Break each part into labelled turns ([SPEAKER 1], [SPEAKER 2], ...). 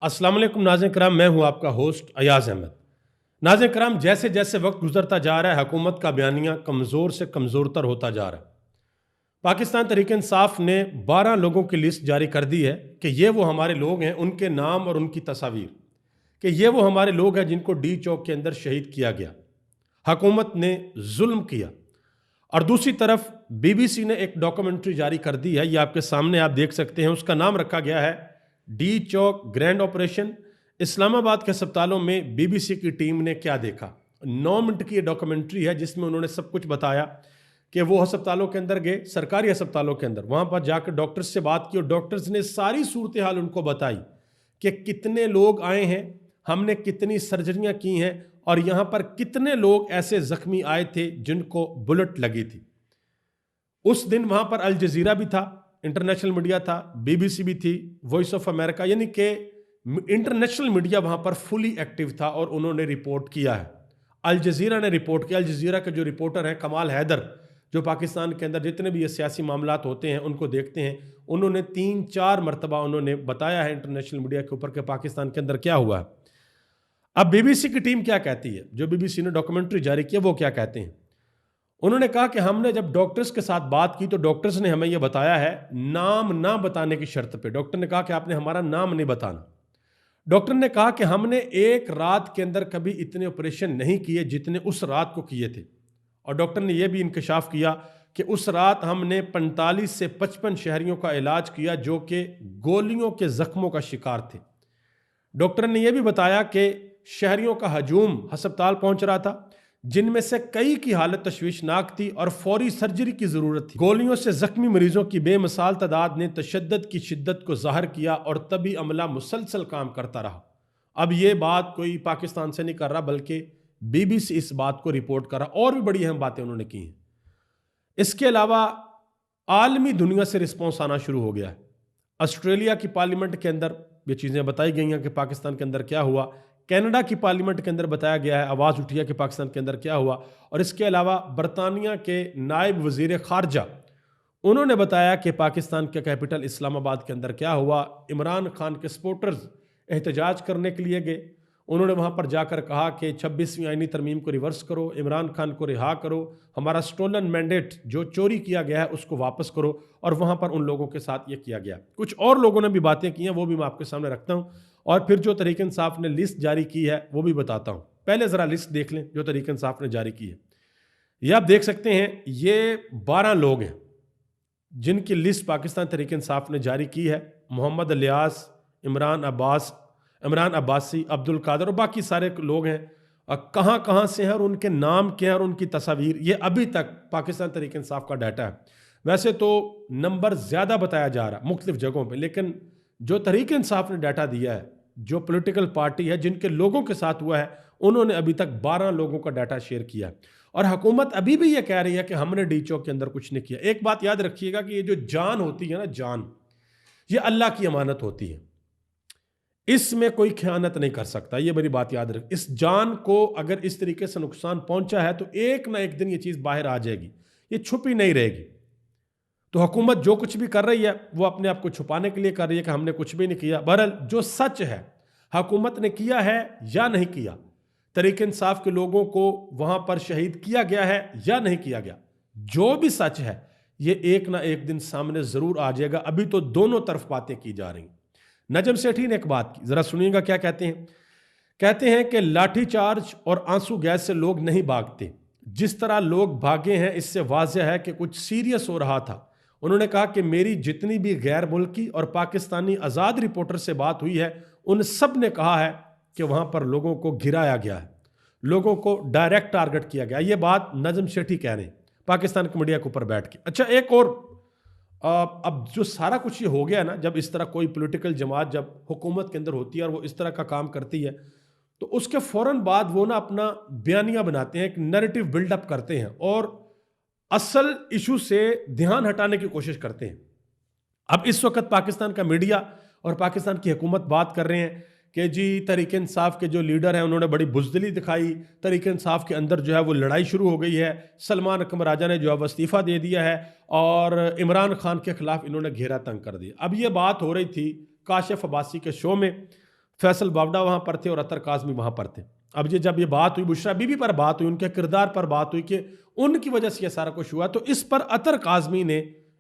[SPEAKER 1] अस्सलाम वालेकुम नाज़रीन कराम, मैं हूं आपका होस्ट अयाज अहमद। नाज़रीन कराम, जैसे जैसे वक्त गुजरता जा रहा है हुकूमत का बयानिया कमज़ोर से कमज़ोरतर होता जा रहा है। पाकिस्तान तहरीक इंसाफ ने 12 लोगों की लिस्ट जारी कर दी है कि ये वो हमारे लोग हैं, उनके नाम और उनकी तस्वीर, कि ये वो हमारे लोग हैं जिनको डी चौक के अंदर शहीद किया गया। हुकूमत ने जुल्म किया। और दूसरी तरफ BBC ने एक डॉक्यूमेंट्री जारी कर दी है, ये आपके सामने आप देख सकते हैं। उसका नाम रखा गया है डी चौक ग्रैंड ऑपरेशन। इस्लामाबाद के अस्पतालों में BBC की टीम ने क्या देखा। 9 मिनट की ये डॉक्यूमेंट्री है जिसमें उन्होंने सब कुछ बताया कि वो अस्पतालों के अंदर गए, सरकारी अस्पतालों के अंदर, वहाँ पर जाकर डॉक्टर्स से बात की और डॉक्टर्स ने सारी सूरत हाल उनको बताई कि कितने लोग आए हैं, हमने कितनी सर्जरियाँ की हैं और यहाँ पर कितने लोग ऐसे जख्मी आए थे जिनको बुलेट लगी थी। उस दिन वहाँ पर अल जजीरा भी था, इंटरनेशनल मीडिया था, BBC भी थी, वॉइस ऑफ अमेरिका, यानी कि इंटरनेशनल मीडिया वहाँ पर फुली एक्टिव था और उन्होंने रिपोर्ट किया है। अल जजीरा ने रिपोर्ट किया। अल जजीरा के जो रिपोर्टर हैं कमाल हैदर, जो पाकिस्तान के अंदर जितने भी ये सियासी मामलात होते हैं उनको देखते हैं, उन्होंने 3-4 मरतबा उन्होंने बताया है इंटरनेशनल मीडिया के ऊपर कि पाकिस्तान के अंदर क्या हुआ है। अब BBC की टीम क्या कहती है, जो BBC ने डॉक्यूमेंट्री जारी की है वो क्या कहते हैं। उन्होंने कहा कि हमने जब डॉक्टर्स के साथ बात की तो डॉक्टर्स ने हमें यह बताया है, नाम ना बताने की शर्त पे। डॉक्टर ने कहा कि आपने हमारा नाम नहीं बताना। डॉक्टर ने कहा कि हमने एक रात के अंदर कभी इतने ऑपरेशन नहीं किए जितने उस रात को किए थे। और डॉक्टर ने यह भी इंकशाफ किया कि उस रात हमने 45 से 55 शहरियों का इलाज किया जो कि गोलियों के जख्मों का शिकार थे। डॉक्टर ने यह भी बताया कि शहरियों का हजूम अस्पताल पहुंच रहा था, जिनमें से कई की हालत तशवीशनाक थी और फौरी सर्जरी की ज़रूरत थी। गोलियों से ज़ख्मी मरीजों की बेमिसाल तादाद ने तशद्दुद की शिद्दत को ज़ाहिर किया और तभी अमला मुसलसल काम करता रहा। अब ये बात कोई पाकिस्तान से नहीं कर रहा, बल्कि BBC इस बात को रिपोर्ट कर रहा। और भी बड़ी अहम बातें उन्होंने की हैं। इसके अलावा आलमी दुनिया से रिस्पॉन्स आना शुरू हो गया है। ऑस्ट्रेलिया की पार्लियामेंट के अंदर ये चीज़ें बताई गई हैं कि पाकिस्तान के अंदर क्या हुआ। कनाडा की पार्लियामेंट के अंदर बताया गया है, आवाज़ उठी है कि पाकिस्तान के अंदर क्या हुआ। और इसके अलावा बरतानिया के नायब वज़ीर ख़ारजा, उन्होंने बताया कि पाकिस्तान के कैपिटल इस्लामाबाद के अंदर क्या हुआ। इमरान खान के सपोर्टर्स एहतजाज करने के लिए गए। उन्होंने वहाँ पर जाकर कहा कि 26वीं आईनी तरमीम को रिवर्स करो, इमरान खान को रिहा करो, हमारा स्टोलन मैंडेट जो चोरी किया गया है उसको वापस करो। और वहाँ पर उन लोगों के साथ ये किया गया। कुछ और लोगों ने भी बातें की हैं, वो भी मैं आपके सामने रखता हूँ और फिर जो तहरीक इंसाफ ने लिस्ट जारी की है वो भी बताता हूँ। पहले ज़रा लिस्ट देख लें जो तहरीक इंसाफ ने जारी की है। ये आप देख सकते हैं, ये 12 लोग हैं जिनकी लिस्ट पाकिस्तान तहरीक इंसाफ ने जारी की है। मोहम्मद इलियास, इमरान अब्बासी, अब्दुल कादर और बाकी सारे लोग हैं। कहाँ कहाँ से हैं और उनके नाम क्या है और उनकी तस्वीर, ये अभी तक पाकिस्तान तहरीक इंसाफ का डाटा है। वैसे तो नंबर ज़्यादा बताया जा रहा है मुख्तलिफ जगहों पे, लेकिन जो तहरीक इंसाफ ने डाटा दिया है, जो पॉलिटिकल पार्टी है जिनके लोगों के साथ हुआ है, उन्होंने अभी तक 12 लोगों का डाटा शेयर किया। और हुकूमत अभी भी ये कह रही है कि हमने डी चौक के अंदर कुछ नहीं किया। एक बात याद रखिएगा कि ये जो जान होती है ना, जान, ये अल्लाह की अमानत होती है, इसमें कोई खयानत नहीं कर सकता। ये बड़ी बात याद रख। इस जान को अगर इस तरीके से नुकसान पहुंचा है तो एक ना एक दिन ये चीज़ बाहर आ जाएगी, ये छुपी नहीं रहेगी। तो हुकूमत जो कुछ भी कर रही है वो अपने आप को छुपाने के लिए कर रही है कि हमने कुछ भी नहीं किया। बहरहाल जो सच है, हुकूमत ने किया है या नहीं किया, तहरीक इंसाफ के लोगों को वहां पर शहीद किया गया है या नहीं किया गया, जो भी सच है ये एक ना एक दिन सामने जरूर आ जाएगा। अभी तो दोनों तरफ बातें की जा रही। नजम सेठी ने एक बात की, जरा सुनिएगा क्या कहते हैं। कहते हैं कि लाठीचार्ज और आंसू गैस से लोग नहीं भागते, जिस तरह लोग भागे हैं इससे वाज़ेह है कि कुछ सीरियस हो रहा था। उन्होंने कहा कि मेरी जितनी भी गैर मुल्की और पाकिस्तानी आज़ाद रिपोर्टर से बात हुई है, उन सब ने कहा है कि वहाँ पर लोगों को गिराया गया है, लोगों को डायरेक्ट टारगेट किया गया। ये बात नजम सेठी कह रहे हैं पाकिस्तान के मीडिया के ऊपर बैठ के। अच्छा, एक और, अब जो सारा कुछ ये हो गया ना, जब इस तरह कोई पॉलिटिकल जमात जब हुकूमत के अंदर होती है और वो इस तरह का काम करती है, तो उसके फ़ौरन बाद वो ना अपना बयानिया बनाते हैं, एक नैरेटिव बिल्डअप करते हैं और असल इशू से ध्यान हटाने की कोशिश करते हैं। अब इस वक्त पाकिस्तान का मीडिया और पाकिस्तान की हुकूमत बात कर रहे हैं कि जी तहरीक इंसाफ के जो लीडर हैं उन्होंने बड़ी बुज़दिली दिखाई, तहरीक इंसाफ के अंदर जो है वो लड़ाई शुरू हो गई है, सलमान अकबर राजा ने जो है इस्तीफ़ा दे दिया है और इमरान खान के खिलाफ इन्होंने घेरा तंग कर दिया। अब ये बात हो रही थी काशिफ अब्बासी के शो में, फैसल बावडा वहाँ पर थे और अतर काज़मी वहाँ पर थे। अब जब ये बात हुई, बुशरा बीबी पर बात हुई, उनके किरदार पर बात हुई कि उनकी वजह से ये सारा कुछ हुआ, तो इस पर अतर काज़मी ने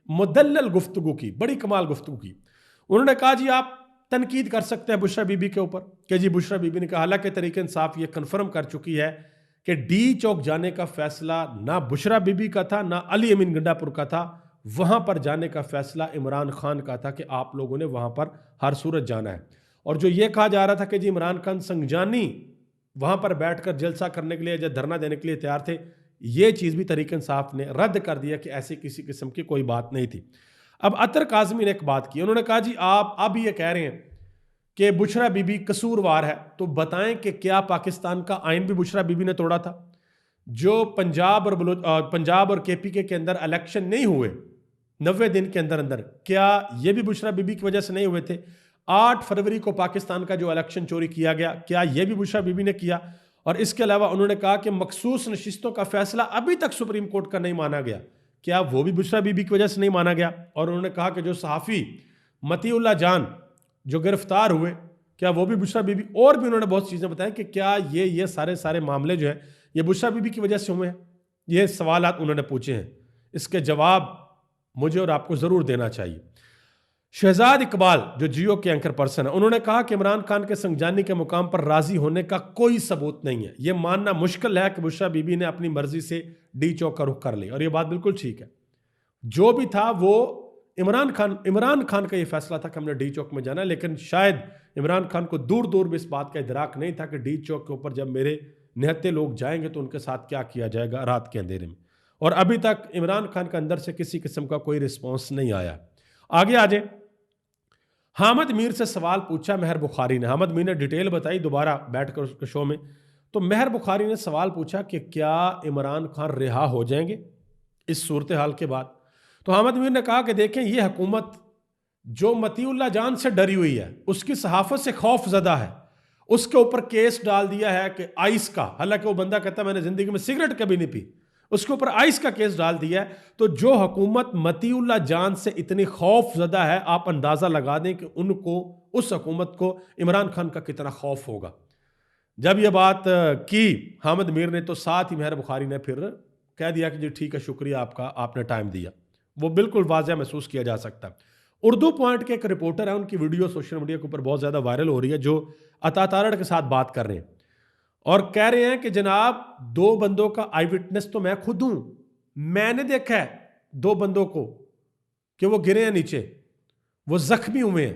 [SPEAKER 1] मुदल्लल गुफ्तगू की, बड़ी कमाल गुफ्तगू की। उन्होंने कहा जी आप तनकीद कर सकते हैं बुशरा बीबी के ऊपर कि जी बुशरा बीबी ने कहा, हालांकि तहरीक इंसाफ ये कन्फर्म कर चुकी है कि डी चौक जाने का फैसला ना बुशरा बीबी का था ना अली अमीन गंडापुर का था, वहां पर जाने का फैसला इमरान खान का था कि आप लोगों ने वहां पर हर सूरत जाना है। और जो ये कहा जा रहा था कि जी इमरान खान संगजानी वहां पर बैठकर जलसा करने के लिए या धरना देने के लिए तैयार थे, ये चीज भी तहरीक इंसाफ ने रद्द कर दिया कि ऐसी किसी किस्म की कोई बात नहीं थी। अब अतर काज़मी ने एक बात की, उन्होंने कहा जी आप अब ये कह रहे हैं कि बुशरा बीबी कसूरवार है, तो बताएं कि क्या पाकिस्तान का आइन भी बुशरा बीबी ने तोड़ा था? जो पंजाब और केपीके के अंदर इलेक्शन नहीं हुए 90 दिन के अंदर अंदर, क्या ये भी बुशरा बीबी की वजह से नहीं हुए थे? 8 फरवरी को पाकिस्तान का जो इलेक्शन चोरी किया गया, क्या यह भी बुशरा बीबी ने किया? और इसके अलावा उन्होंने कहा कि मखसूस नशिस्तों का फैसला अभी तक सुप्रीम कोर्ट का नहीं माना गया, क्या वो भी बुशरा बीबी की वजह से नहीं माना गया? और उन्होंने कहा कि जो सहाफ़ी मतीउल्लाह जान जो गिरफ्तार हुए, क्या वो भी बुशरा बीबी? और भी उन्होंने बहुत चीज़ें बताई कि क्या ये सारे मामले जो हैं ये बुशरा बीबी की वजह से हुए हैं। ये सवालात उन्होंने पूछे हैं, इसके जवाब मुझे और आपको ज़रूर देना चाहिए। शहजाद इकबाल जो जियो के एंकर पर्सन है, उन्होंने कहा कि इमरान खान के संगजानी के मुकाम पर राजी होने का कोई सबूत नहीं है। यह मानना मुश्किल है कि बुशरा बीबी ने अपनी मर्जी से डी चौक का रुख कर लिया, और यह बात बिल्कुल ठीक है। जो भी था वो इमरान खान का यह फैसला था कि हमने डी चौक में जाना है, लेकिन शायद इमरान खान को दूर दूर भी इस बात का इदराक नहीं था कि डी चौक के ऊपर जब मेरे निहत्ते लोग जाएंगे तो उनके साथ क्या किया जाएगा रात के अंधेरे में। और अभी तक इमरान खान का अंदर से किसी किस्म का कोई रिस्पॉन्स नहीं आया। आगे आ जाए, हामिद मीर से सवाल पूछा महर बुखारी ने। हामिद मीर ने डिटेल बताई दोबारा बैठकर उसके शो में। तो महर बुखारी ने सवाल पूछा कि क्या इमरान खान रिहा हो जाएंगे इस सूरत हाल के बाद? तो हामिद मीर ने कहा कि देखें, यह हुकूमत जो मतीउल्लाह जान से डरी हुई है, उसकी सहाफत से खौफ ज़दा है, उसके ऊपर केस डाल दिया है कि आइस का, हालांकि वो बंदा कहता मैंने जिंदगी में सिगरेट कभी नहीं पी, उसके ऊपर आइस का केस डाल दिया है। तो जो हुकूमत मतीउल्लाह जान से इतनी खौफ ज़दा है, आप अंदाज़ा लगा दें कि उनको, उस हुकूमत को इमरान खान का कितना खौफ होगा। जब यह बात की हामिद मीर ने, तो साथ ही महर बुखारी ने फिर कह दिया कि जी ठीक है, शुक्रिया आपका, आपने टाइम दिया। वो बिल्कुल वाज़ह महसूस किया जा सकता। उर्दू पॉइंट के एक रिपोर्टर है, उनकी वीडियो सोशल मीडिया के ऊपर बहुत ज़्यादा वायरल हो रही है, जो अता तारड़ के साथ बात कर रहे हैं और कह रहे हैं कि जनाब 2 बंदों का आई विटनेस तो मैं खुद हूं, मैंने देखा है 2 बंदों को कि वो गिरे हैं नीचे, वो जख्मी हुए हैं।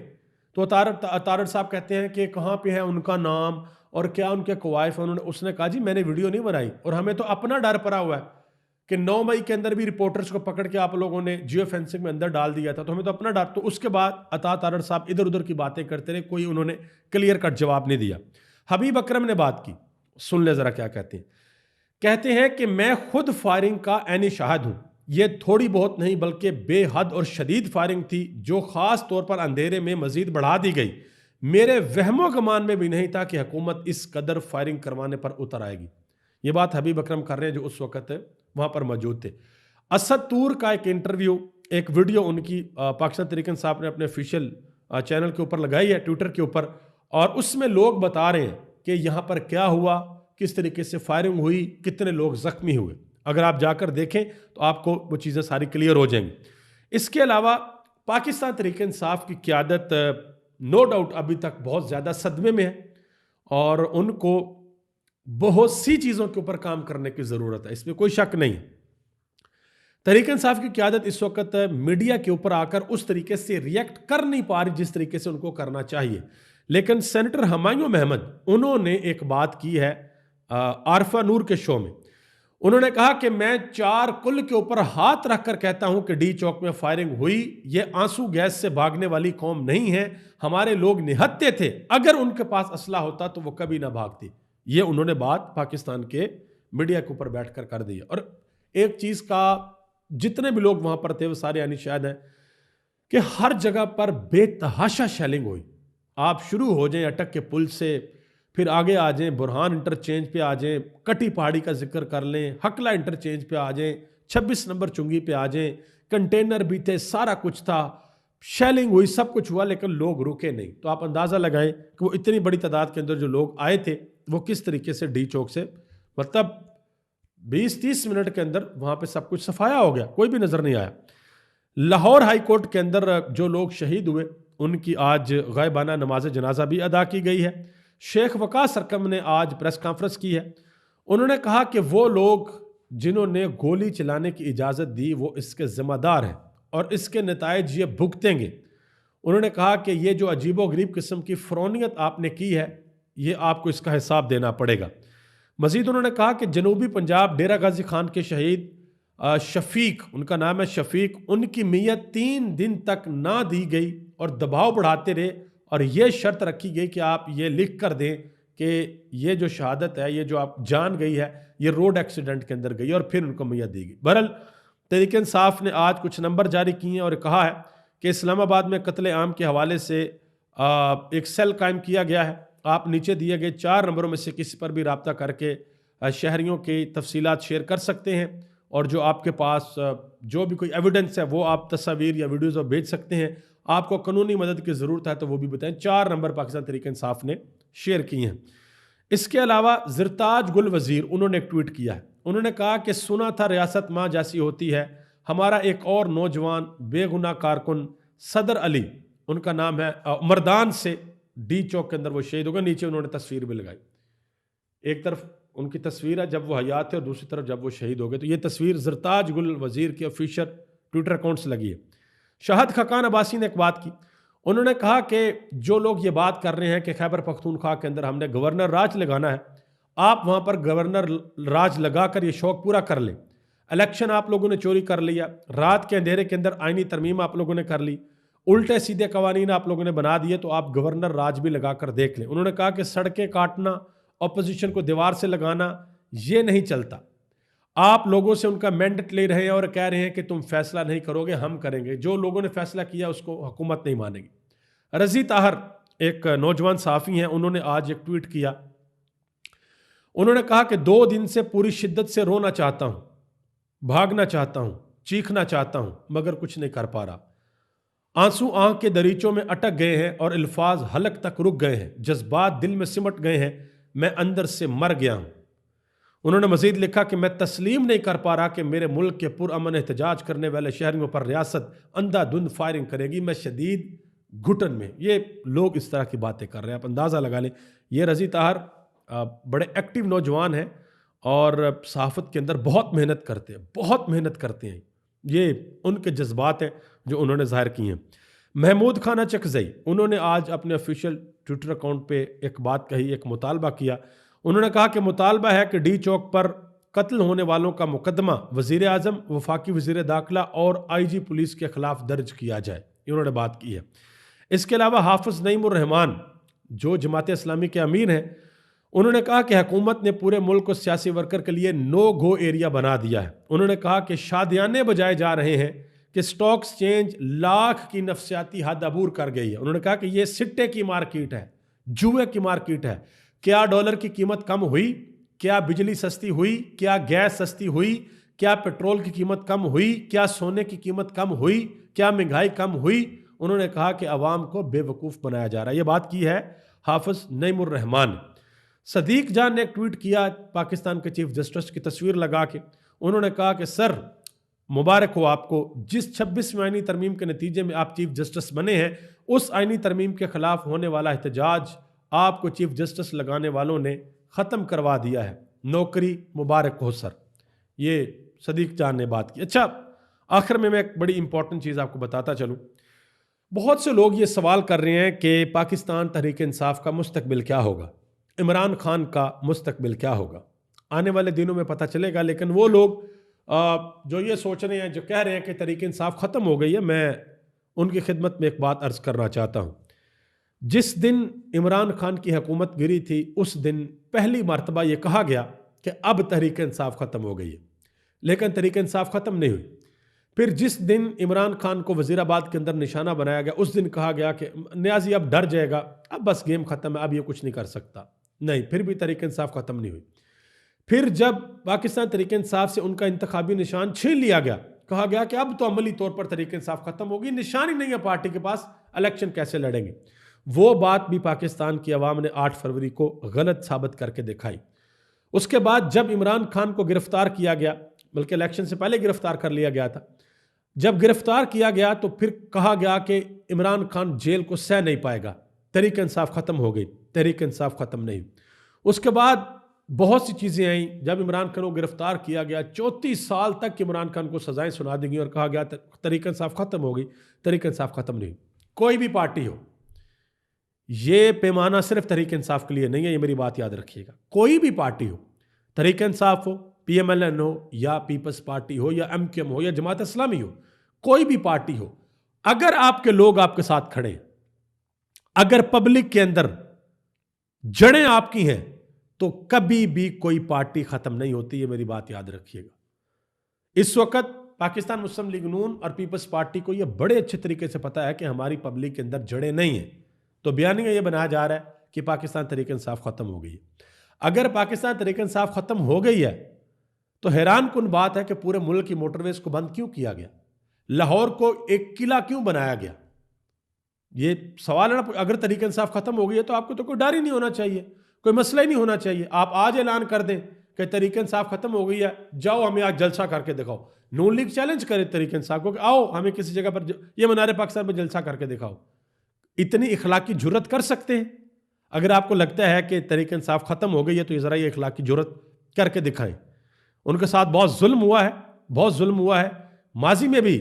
[SPEAKER 1] तो तारड़ साहब कहते हैं कि कहाँ पे है उनका नाम और क्या उनके कवायफ है? उसने कहा जी मैंने वीडियो नहीं बनाई, और हमें तो अपना डर पड़ा हुआ है कि 9 मई के अंदर भी रिपोर्टर्स को पकड़ के आप लोगों ने जियो फेंसिंग में अंदर डाल दिया था, तो हमें तो अपना डर। तो उसके बाद अता तारड़ साहब इधर उधर की बातें करते रहे, कोई उन्होंने क्लियर कट जवाब नहीं दिया। हबीब अकरम ने बात की, सुन ले जरा क्या कहते हैं। कहते हैं कि मैं खुद फायरिंग का ऐनी शाहिद हूं, यह थोड़ी बहुत नहीं बल्कि बेहद और शदीद फायरिंग थी, जो खास तौर पर अंधेरे में मजीद बढ़ा दी गई। मेरे वहमो गमान में भी नहीं था कि हुकूमत इस कदर फायरिंग करवाने पर उतर आएगी। ये बात हबीब अकरम कर रहे हैं जो उस वक्त वहां पर मौजूद थे। असद तूर का एक इंटरव्यू, एक वीडियो उनकी पाकिस्तान तहरीक इंसाफ ने अपने ऑफिशियल चैनल के ऊपर लगाई है, ट्विटर के ऊपर, और उसमें लोग बता रहे हैं कि यहाँ पर क्या हुआ, किस तरीके से फायरिंग हुई, कितने लोग जख्मी हुए। अगर आप जाकर देखें तो आपको वो चीज़ें सारी क्लियर हो जाएंगी। इसके अलावा पाकिस्तान तहरीक इंसाफ की क़यादत नो डाउट अभी तक बहुत ज़्यादा सदमे में है और उनको बहुत सी चीज़ों के ऊपर काम करने की ज़रूरत है, इसमें कोई शक नहीं। तहरीक इंसाफ की क़यादत इस वक्त मीडिया के ऊपर आकर उस तरीके से रिएक्ट कर नहीं पा रही जिस तरीके से उनको करना चाहिए। लेकिन सेनेटर हुमायूं अहमद, उन्होंने एक बात की है आरफा नूर के शो में। उन्होंने कहा कि मैं 4 कुल के ऊपर हाथ रखकर कहता हूं कि डी चौक में फायरिंग हुई, ये आंसू गैस से भागने वाली कौम नहीं है, हमारे लोग निहत्ते थे, अगर उनके पास असला होता तो वो कभी ना भागती। ये उन्होंने बात पाकिस्तान के मीडिया के ऊपर बैठकर कर दी। और एक चीज़ का, जितने भी लोग वहां पर थे वो सारे यानी शायद हैं कि हर जगह पर बेतहाशा शेलिंग हुई। आप शुरू हो जाएं अटक के पुल से, फिर आगे आ जाएं बुरहान इंटरचेंज पे आ जाएं, कटी पहाड़ी का जिक्र कर लें, हकला इंटरचेंज पे आ जाएं, 26 नंबर चुंगी पे आ जाएं, कंटेनर भी थे, सारा कुछ था। शेलिंग हुई, सब कुछ हुआ, लेकिन लोग रुके नहीं। तो आप अंदाज़ा लगाएं कि वो इतनी बड़ी तादाद के अंदर जो लोग आए थे वो किस तरीके से डी चौक से, मतलब 20-30 मिनट के अंदर वहाँ पे सब कुछ सफाया हो गया, कोई भी नज़र नहीं आया। लाहौर हाई कोर्ट के अंदर जो लोग शहीद हुए उनकी आज गायबाना नमाज जनाजा भी अदा की गई है। शेख वकास सरकम ने आज प्रेस कॉन्फ्रेंस की है। उन्होंने कहा कि वो लोग जिन्होंने गोली चलाने की इजाज़त दी वो इसके ज़िम्मेदार हैं और इसके नतायज ये भुगतेंगे। उन्होंने कहा कि ये जो अजीबोगरीब किस्म की फ़रौनियत आपने की है ये आपको इसका हिसाब देना पड़ेगा। मज़ीद उन्होंने कहा कि जनूबी पंजाब डेरा गाजी खान के शहीद शफीक, उनका नाम है शफीक, उनकी मियत 3 दिन तक ना दी गई और दबाव बढ़ाते रहे और ये शर्त रखी गई कि आप ये लिख कर दें कि ये जो शहादत है, ये जो आप जान गई है, ये रोड एक्सीडेंट के अंदर गई, और फिर उनको मियत दी गई। बहरहाल तहरीक इंसाफ ने आज कुछ नंबर जारी किए हैं और कहा है कि इस्लामाबाद में कत्ले आम के हवाले से एक सेल कायम किया गया है। आप नीचे दिए गए 4 नंबरों में से किसी पर भी रब्ता करके शहरियों की तफसीलात शेयर कर सकते हैं और जो आपके पास जो भी कोई एविडेंस है वो आप तस्वीर या वीडियोज़ भेज सकते हैं। आपको कानूनी मदद की ज़रूरत है तो वो भी बताएं। 4 नंबर पाकिस्तान तहरीक इंसाफ ने शेयर किए हैं। इसके अलावा ज़रताज गुल वज़ीर, उन्होंने एक ट्वीट किया है। उन्होंने कहा कि सुना था रियासत माँ जैसी होती है, हमारा एक और नौजवान बेगुनाह कारकुन सदर अली, उनका नाम है, मर्दान से डी चौक के अंदर वो शहीद हो गए। नीचे उन्होंने तस्वीर भी लगाई, एक तरफ उनकी तस्वीर है जब वो हयात है और दूसरी तरफ जब वो शहीद हो गए। तो ये तस्वीर ज़रताज गुल वज़ीर के ऑफिशियल ट्विटर अकाउंट से लगी है। शाहद खकान अब्बासी ने एक बात की। उन्होंने कहा कि जो लोग ये बात कर रहे हैं कि खैबर पख्तूनख्वा के अंदर हमने गवर्नर राज लगाना है, आप वहाँ पर गवर्नर राज लगा कर ये शौक़ पूरा कर लें। इलेक्शन आप लोगों ने चोरी कर लिया, रात के अंधेरे के अंदर आईनी तरमीम आप लोगों ने कर ली, उल्टे सीधे कवानीन आप लोगों ने बना दिए, तो आप गवर्नर राज भी लगा कर देख लें। उन्होंने कहा कि सड़कें काटना, अपोजिशन को दीवार से लगाना, ये नहीं चलता। आप लोगों से उनका मैंडेट ले रहे हैं और कह रहे हैं कि तुम फैसला नहीं करोगे, हम करेंगे। जो लोगों ने फैसला किया उसको हुकूमत नहीं मानेगी। रजी ताहर एक नौजवान सहाफ़ी हैं, उन्होंने आज एक ट्वीट किया। उन्होंने कहा कि 2 दिन से पूरी शिद्दत से रोना चाहता हूँ, भागना चाहता हूँ, चीखना चाहता हूँ, मगर कुछ नहीं कर पा रहा। आंसू आंख के दरीचों में अटक गए हैं और अल्फाज हलक तक रुक गए हैं, जज्बात दिल में सिमट गए हैं, मैं अंदर से मर गया हूँ। उन्होंने मजीद लिखा कि मैं तस्लीम नहीं कर पा रहा कि मेरे मुल्क के पुरअमन एहतजाज करने वाले शहरियों पर रियासत अंधाधुंध फायरिंग करेगी, मैं शदीद घुटन में। ये लोग इस तरह की बातें कर रहे हैं, आप अंदाज़ा लगा लें। ये रजी ताहर बड़े एक्टिव नौजवान हैं और सहाफ़त के अंदर बहुत मेहनत करते हैं, बहुत मेहनत करते हैं। ये उनके जज्बात हैं जो उन्होंने ज़ाहिर किए हैं। महमूद खाना चकजई, उन्होंने आज अपने ऑफिशियल ट्विटर अकाउंट पे एक बात कही, एक मुतालबा किया। उन्होंने कहा कि मुतालबा है कि डी चौक पर कत्ल होने वालों का मुकदमा वज़ीर आज़म, वफाकी वज़ीर दाखिला और IG पुलिस के खिलाफ दर्ज किया जाए, उन्होंने बात की है। इसके अलावा हाफिज़ नईमुर रहमान जो जमात इस्लामी के अमीर हैं, उन्होंने कहा कि हुकूमत ने पूरे मुल्क को सियासी वर्कर के लिए नो गो एरिया बना दिया है। उन्होंने कहा कि शादियाने बजाए जा रहे हैं कि स्टॉक एक्सचेंज लाख की नफसियाती हद अबूर कर गई है। उन्होंने कहा कि ये सिट्टे की मार्केट है, जुए की मार्केट है। क्या डॉलर की कीमत कम हुई? क्या बिजली सस्ती हुई? क्या गैस सस्ती हुई? क्या पेट्रोल की कीमत कम हुई? क्या सोने की कीमत कम हुई? क्या महंगाई कम हुई? उन्होंने कहा कि अवाम को बेवकूफ़ बनाया जा रहा है। ये बात की है हाफिज़ नईमुर रहमान। सदीक जान ने एक ट्वीट किया पाकिस्तान के चीफ जस्टिस की तस्वीर लगा के। उन्होंने कहा कि सर मुबारक हो आपको, जिस 26वीं आईनी तरमीम के नतीजे में आप चीफ जस्टिस बने हैं, उस आईनी तरमीम के खिलाफ होने वाला एहतजाज आपको चीफ जस्टिस लगाने वालों ने ख़त्म करवा दिया है। नौकरी मुबारक हो सर। ये सदीक जान ने बात की। अच्छा, आखिर में मैं एक बड़ी इंपॉर्टेंट चीज़ आपको बताता चलूँ। बहुत से लोग ये सवाल कर रहे हैं कि पाकिस्तान तहरीक इंसाफ का मुस्तकबिल क्या होगा, इमरान खान का मुस्तकबिल क्या होगा। आने वाले दिनों में पता चलेगा। लेकिन वो लोग जो ये सोच रहे हैं, जो कह रहे हैं कि तहरीक इंसाफ ख़त्म हो गई है, मैं उनकी खिदमत में एक बात अर्ज़ करना चाहता हूँ। जिस दिन इमरान खान की हुकूमत गिरी थी, उस दिन पहली मरतबा ये कहा गया कि अब तहरीक इंसाफ ख़त्म हो गई है, लेकिन तहरीक इंसाफ ख़त्म नहीं हुई। फिर जिस दिन इमरान खान को वज़ीराबाद के अंदर निशाना बनाया गया, उस दिन कहा गया कि न्याजी अब डर जाएगा, अब बस गेम ख़त्म है, अब ये कुछ नहीं कर सकता। नहीं, फिर भी तहरीक इंसाफ ख़त्म नहीं हुई। फिर जब पाकिस्तान तहरीक इंसाफ से उनका इंतखाबी निशान छीन लिया गया, कहा गया कि अब तो अमली तौर पर तरीके इंसाफ खत्म होगी, निशानी नहीं है पार्टी के पास, इलेक्शन कैसे लड़ेंगे। वो बात भी पाकिस्तान की आवाम ने 8 फरवरी को गलत साबित करके दिखाई। उसके बाद जब इमरान खान को गिरफ्तार किया गया, बल्कि इलेक्शन से पहले गिरफ्तार कर लिया गया था, जब गिरफ्तार किया गया तो फिर कहा गया कि इमरान खान जेल को सह नहीं पाएगा, तहरीक इंसाफ खत्म हो गई। तहरीक इंसाफ खत्म नहीं। उसके बाद बहुत सी चीज़ें आई। जब इमरान खान को गिरफ्तार किया गया, 34 साल तक इमरान खान को सजाएं सुना दी गई और कहा गया तहरीक इंसाफ खत्म हो गई। तहरीक इंसाफ खत्म नहीं। कोई भी पार्टी हो, ये पैमाना सिर्फ तहरीक इंसाफ के लिए नहीं है, ये मेरी बात याद रखिएगा। कोई भी पार्टी हो, तहरीक इंसाफ हो, PMLN हो या पीपल्स पार्टी हो या MQM हो या जमात इस्लामी हो, कोई भी पार्टी हो, अगर आपके लोग आपके साथ खड़े हैं, अगर पब्लिक के अंदर जड़ें आपकी हैं, तो कभी भी कोई पार्टी खत्म नहीं होती, ये मेरी बात याद रखिएगा। इस वक्त पाकिस्तान मुस्लिम लीग नून और पीपल्स पार्टी को यह बड़े अच्छे तरीके से पता है कि हमारी पब्लिक के अंदर जड़ें नहीं हैं, तो बयानिया यह बनाया जा रहा है कि पाकिस्तान तहरीक इंसाफ खत्म हो गई है। अगर पाकिस्तान तहरीक इंसाफ खत्म हो गई है तो हैरान कुन बात है कि पूरे मुल्क की मोटरवेज को बंद क्यों किया गया, लाहौर को एक किला क्यों बनाया गया। ये सवाल है ना। अगर तहरीक इंसाफ खत्म हो गई है तो आपको तो कोई डर ही नहीं होना चाहिए, कोई मसला ही नहीं होना चाहिए। आप आज ऐलान कर दें कि तहरीक इंसाफ खत्म हो गई है, जाओ हमें आज जलसा करके दिखाओ। नून लीग चैलेंज करे तहरीक इंसाफ को कि आओ हमें किसी जगह पर ये मीनार पाकिस्तान में जलसा करके दिखाओ। इतनी इखलाकी जुर्रत कर सकते हैं? अगर आपको लगता है कि तहरीक इंसाफ खत्म हो गई है तो ज़रा ये इखलाकी जुर्रत करके दिखाएं। उनके साथ बहुत जुल्म हुआ है, बहुत जुल्म हुआ है। माजी में भी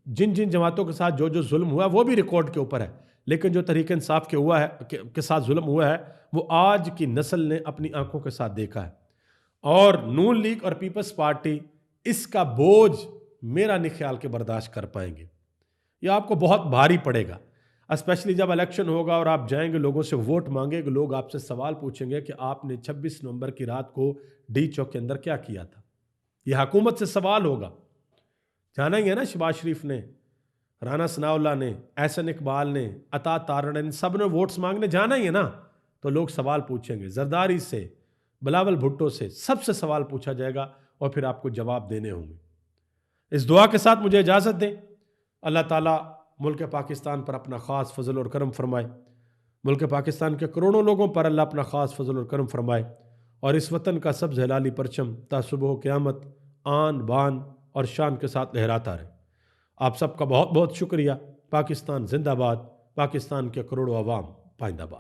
[SPEAKER 1] जिन जिन जमातों के साथ जो जो जुल्म हुआ वो भी रिकॉर्ड के ऊपर है, लेकिन जो तहरीक इंसाफ के हुआ है के साथ जुल्म हुआ है वो आज की नस्ल ने अपनी आंखों के साथ देखा है। और नून लीग और पीपल्स पार्टी इसका बोझ मेरा नहीं ख्याल के बर्दाश्त कर पाएंगे। यह आपको बहुत भारी पड़ेगा, स्पेशली जब इलेक्शन होगा और आप जाएंगे लोगों से वोट मांगेंगे, लोग आपसे सवाल पूछेंगे कि आपने 26 नवंबर की रात को डी चौक के अंदर क्या किया था। यह हुकूमत से सवाल होगा। जाना ही है ना, शहबाज शरीफ ने, राना सनाउल्लाह ने, एहसन इकबाल ने, अता तारण ने, सब ने वोट्स मांगने जाना ही है ना। तो लोग सवाल पूछेंगे, जरदारी से, बिलावल भुट्टो से, सबसे सवाल पूछा जाएगा और फिर आपको जवाब देने होंगे। इस दुआ के साथ मुझे इजाज़त दें। अल्लाह ताला मुल्क पाकिस्तान पर अपना ख़ास फजल और करम फरमाए। मुल्क पाकिस्तान के करोड़ों लोगों पर अल्लाह अपना ख़ास फजल और करम फरमाए और इस वतन का सब्ज़ हिलाली परचम ता सुबह क़यामत आन बान और शान के साथ लहराता रहे। आप सबका बहुत बहुत शुक्रिया। पाकिस्तान जिंदाबाद, पाकिस्तान के करोड़ों अवाम पाइंदाबाद।